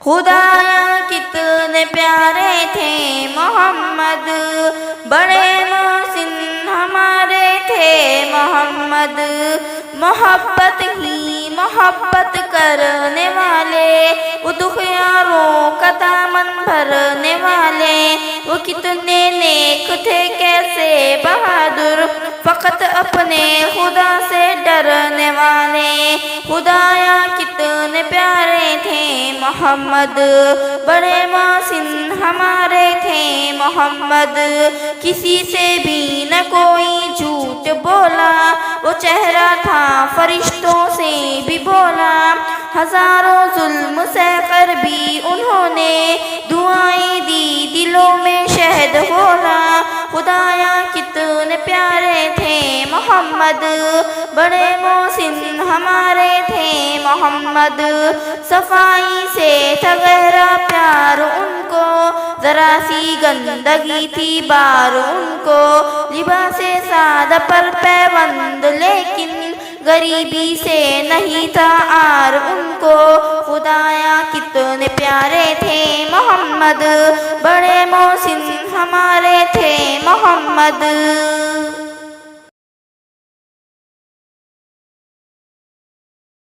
خدایا کتنے پیارے تھے محمد، بڑے محسن ہمارے تھے محمد، محبت ہی محبت کرنے والے، وہ دخیاروں کا دامن بھرنے والے، وہ کتنے نیک تھے کیسے بہادر، فقط اپنے خدا سے ڈرنے والے۔ خدایا کتنے پیارے تھے محمد، بڑے محسن ہمارے تھے محمد، کسی سے بھی نہ کوئی جھوٹ بولا، وہ چہرہ تھا فرشتوں سے بھی بولا، ہزاروں ظلم سہ کر بھی انہوں نے دعائیں دی، دلوں میں شہد گھولا۔ خدایا کتنے پیارے تھے محمد، بڑے محسن ہمارے تھے محمد، صفائی سے تھا گہرا پیار ان کو، ذرا سی گندگی تھی بار ان کو، لباس سادہ پر پیوند لیکن غریبی سے نہیں تھا عار ان کو۔ خدایا کتنے پیارے تھے محمد، بڑے محسن ہمارے تھے محمد۔